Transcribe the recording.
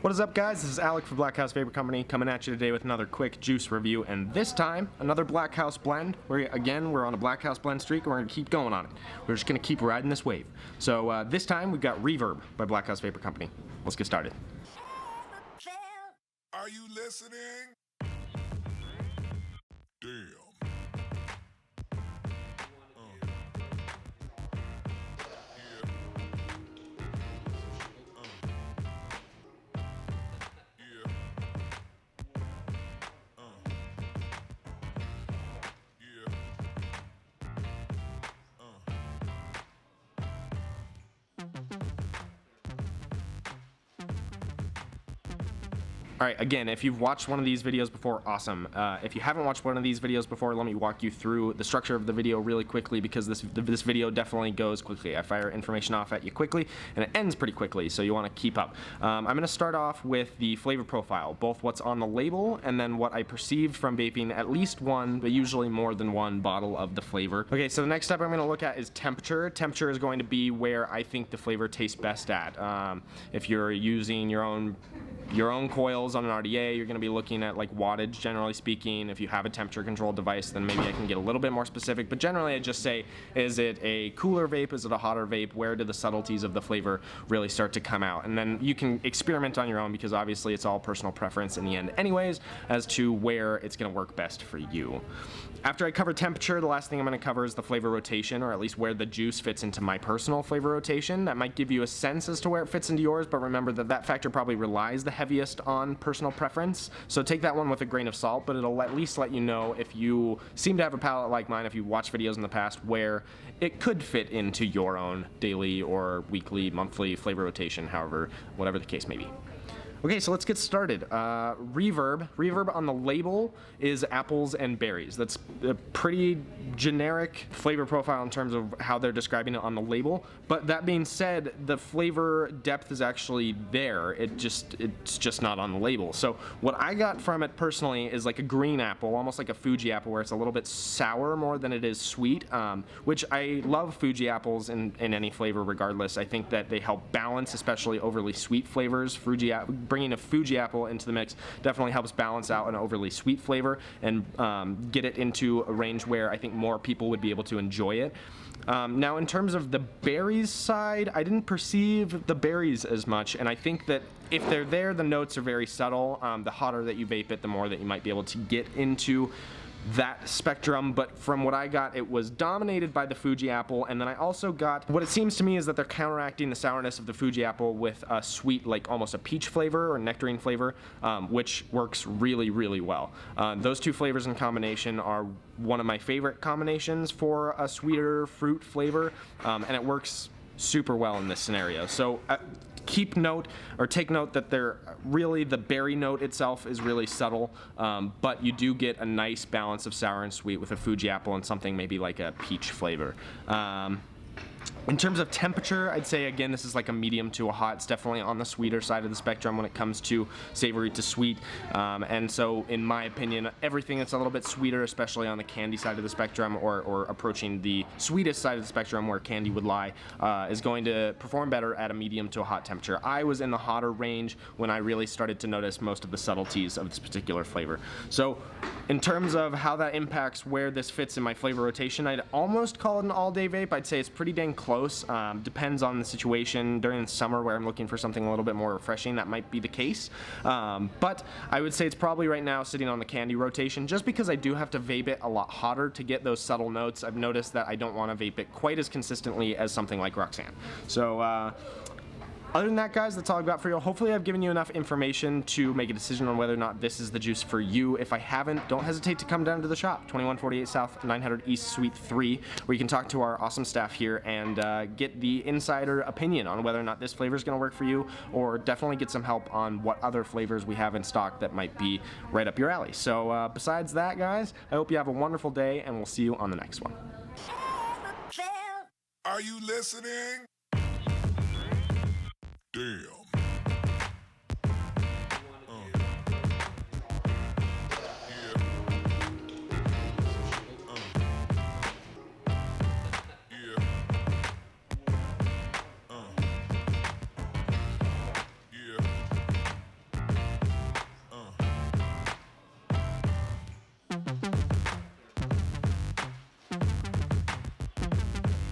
What is up, guys? This is Alec from Blackhouse Vapor Company coming at you today with another quick juice review, and this time another Blackhouse blend. We're on a Blackhouse blend streak, and we're gonna keep going on it. We're just gonna keep riding this wave. So this time we've got Reverb by Blackhouse Vapor Company. Let's get started. Are you listening? Damn. Alright, again, if you've watched one of these videos before, awesome. If you haven't watched one of these videos before, let me walk you through the structure of the video really quickly, because this video definitely goes quickly. I fire information off at you quickly, and it ends pretty quickly, so you want to keep up. I'm going to start off with the flavor profile, both what's on the label and then what I perceived from vaping at least one, but usually more than one bottle of the flavor. Okay, so the next step I'm going to look at is temperature. Temperature is going to be where I think the flavor tastes best at. If you're using your own coils on an RDA, you're going to be looking at like wattage, generally speaking. If you have a temperature control device, then maybe I can get a little bit more specific, but generally I just say, is it a cooler vape, is it a hotter vape, where do the subtleties of the flavor really start to come out? And then you can experiment on your own, because obviously it's all personal preference in the end anyways, as to where it's going to work best for you. After I cover temperature, the last thing I'm going to cover is the flavor rotation, or at least where the juice fits into my personal flavor rotation. That might give you a sense as to where it fits into yours, but remember that that factor probably relies the heaviest on personal preference, so take that one with a grain of salt, but it'll at least let you know, if you seem to have a palate like mine, if you watched videos in the past, where it could fit into your own daily or weekly, monthly flavor rotation, however, whatever the case may be. Okay, so let's get started. Reverb on the label is apples and berries. That's a pretty generic flavor profile in terms of how they're describing it on the label. But that being said, the flavor depth is actually there. It's just not on the label. So what I got from it personally is like a green apple, almost like a Fuji apple, where it's a little bit sour more than it is sweet, which I love Fuji apples in any flavor regardless. I think that they help balance, especially overly sweet flavors. Bringing a Fuji apple into the mix definitely helps balance out an overly sweet flavor and get it into a range where I think more people would be able to enjoy it. Now, in terms of the berries side, I didn't perceive the berries as much, and I think that if they're there, the notes are very subtle. The hotter that you vape it, the more that you might be able to get into that spectrum, but from what I got, it was dominated by the Fuji apple, and then I also got, what it seems to me is that they're counteracting the sourness of the Fuji apple with a sweet, like almost a peach flavor or nectarine flavor, which works really, really well. Those two flavors in combination are one of my favorite combinations for a sweeter fruit flavor, and it works super well in this scenario. So take note that the berry note itself is really subtle, but you do get a nice balance of sour and sweet with a Fuji apple and something maybe like a peach flavor. In terms of temperature, I'd say again this is like a medium to a hot. It's definitely on the sweeter side of the spectrum when it comes to savory to sweet, and so in my opinion, everything that's a little bit sweeter, especially on the candy side of the spectrum, or approaching the sweetest side of the spectrum where candy would lie, is going to perform better at a medium to a hot temperature. I was in the hotter range when I really started to notice most of the subtleties of this particular flavor. So in terms of how that impacts where this fits in my flavor rotation, I'd almost call it an all-day vape. I'd say it's pretty dang close. Depends on the situation. During the summer where I'm looking for something a little bit more refreshing, that might be the case. But I would say it's probably right now sitting on the candy rotation, just because I do have to vape it a lot hotter to get those subtle notes. I've noticed that I don't want to vape it quite as consistently as something like Roxanne. So other than that, guys, that's all I've got for you. Hopefully I've given you enough information to make a decision on whether or not this is the juice for you. If I haven't, don't hesitate to come down to the shop, 2148 South, 900 East, Suite 3, where you can talk to our awesome staff here and get the insider opinion on whether or not this flavor is going to work for you, or definitely get some help on what other flavors we have in stock that might be right up your alley. So besides that, guys, I hope you have a wonderful day, and we'll see you on the next one. Are you listening? Damn.